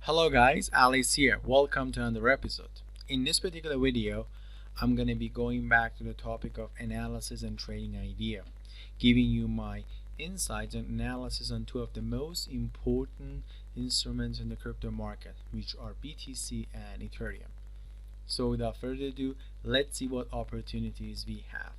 Hello guys, Alice here. Welcome to another episode. In this particular video, I'm going to be going back to the topic of analysis and trading idea, giving you my insights and analysis on two of the most important instruments in the crypto market, which are BTC and Ethereum. So without further ado, let's see what opportunities we have.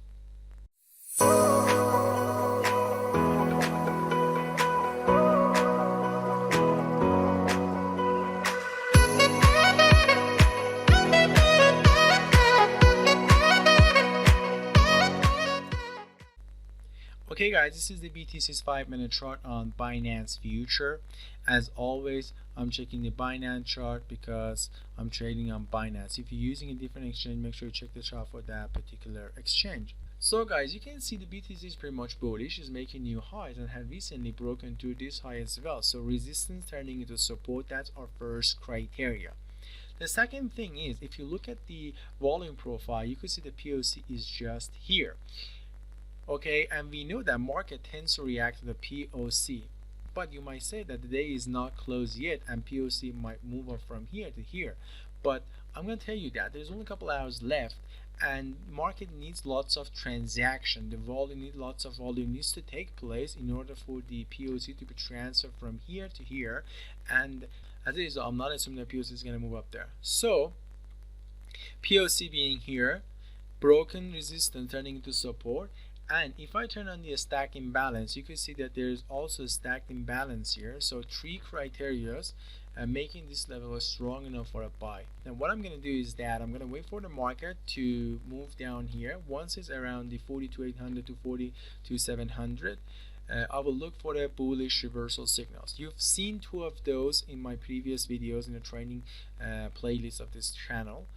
Okay guys, this is the BTC's 5-minute chart on Binance Future. As always, I'm checking the Binance chart because I'm trading on Binance. If you're using a different exchange, make sure you check the chart for that particular exchange. So guys, you can see the BTC is pretty much bullish, is making new highs and had recently broken through this high as well. So resistance turning into support, that's our first criteria. The second thing is, if you look at the volume profile, you can see the POC is just here. Okay, and we know that market tends to react to the POC, but you might say that the day is not closed yet and POC might move up from here to here, but I'm going to tell you that there's only a couple hours left and market needs lots of transaction. The volume needs lots of volume needs to take place in order for the POC to be transferred from here to here, and as a result, I'm not assuming that POC is going to move up there. So POC being here, broken resistance turning into support. And if I turn on the stack imbalance, you can see that there's also a stacked imbalance here. So three criteria making this level strong enough for a buy. Now what I'm going to do is that I'm going to wait for the market to move down here. Once it's around the 42,800 to 42,700, I will look for the bullish reversal signals. You've seen two of those in my previous videos in the training playlist of this channel.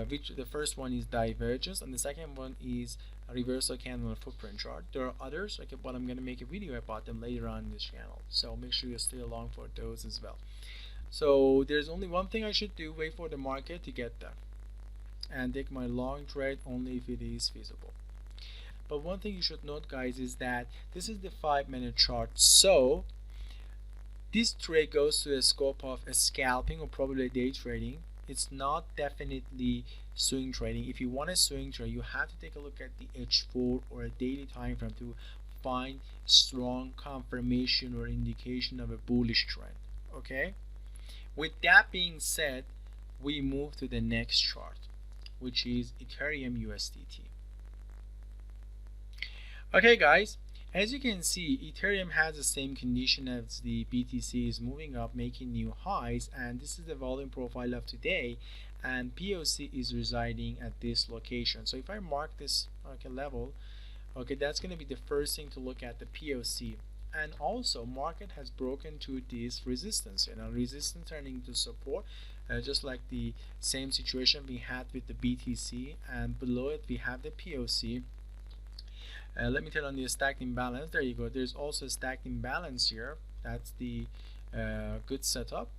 Which the first one is divergence and the second one is a reversal candle on a footprint chart. There are others, okay, but I'm going to make a video about them later on in this channel, so make sure you stay along for those as well. So there's only one thing I should do: wait for the market to get there and take my long trade only if it is feasible. But one thing you should note, guys, is that this is the 5-minute chart, so this trade goes to the scope of a scalping or probably day trading. It's not definitely swing trading. If you want to swing trade, you have to take a look at the H4 or a daily time frame to find strong confirmation or indication of a bullish trend. Okay, with that being said, we move to the next chart, which is Ethereum USDT. Okay guys, as you can see, Ethereum has the same condition as the BTC, is moving up, making new highs, and this is the volume profile of today, and POC is residing at this location. So if I mark this level, okay, that's going to be the first thing to look at, the POC. And also market has broken to this resistance, resistance turning into support, just like the same situation we had with the BTC, and below it we have the POC. Let me turn on the stacked imbalance. There you go. There's also a stacked imbalance here. That's the good setup.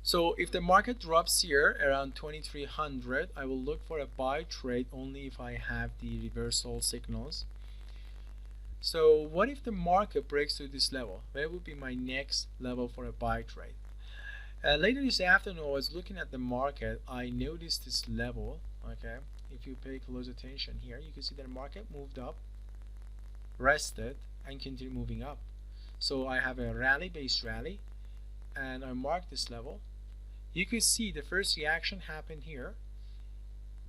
So if the market drops here around 2300, I will look for a buy trade only if I have the reversal signals. So what if the market breaks through this level? Where would be my next level for a buy trade? Later this afternoon, I was looking at the market. I noticed this level. Okay, if you pay close attention here, you can see that the market moved up, rested, and continued moving up. So I have a rally based rally, and I marked this level. You could see the first reaction happened here,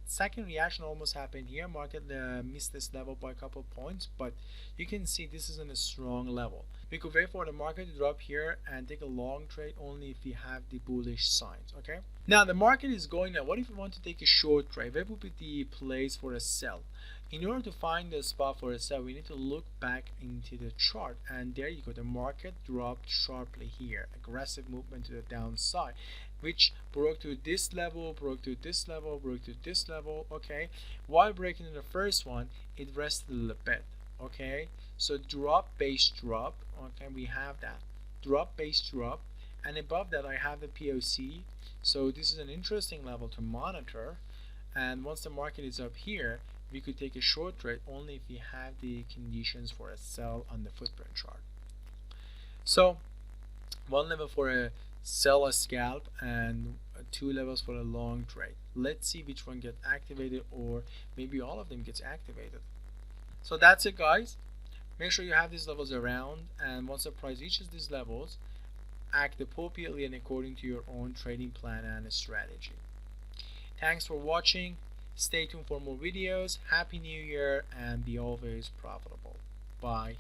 second reaction almost happened here. Market missed this level by a couple of points, but you can see this is in a strong level. We could wait for the market to drop here and take a long trade only if we have the bullish signs. Okay, now the market is going up. What if we want to take a short trade? Where would be the place for a sell? In order to find the spot for a sell, we need to look back into the chart, and there you go. The market dropped sharply here, aggressive movement to the downside, which broke to this level, broke to this level, broke to this level. Okay, while breaking in the first one, it rested a little bit. Okay, so drop base drop. Okay, we have that drop base drop, and above that I have the POC. So this is an interesting level to monitor, and once the market is up here, we could take a short trade only if we have the conditions for a sell on the footprint chart. So one level for a sell a scalp, and 2 levels for a long trade. Let's see which one gets activated, or maybe all of them gets activated. So that's it, guys. Make sure you have these levels around, and once the price reaches these levels, act appropriately and according to your own trading plan and strategy. Thanks for watching. Stay tuned for more videos. Happy New Year, and be always profitable. Bye.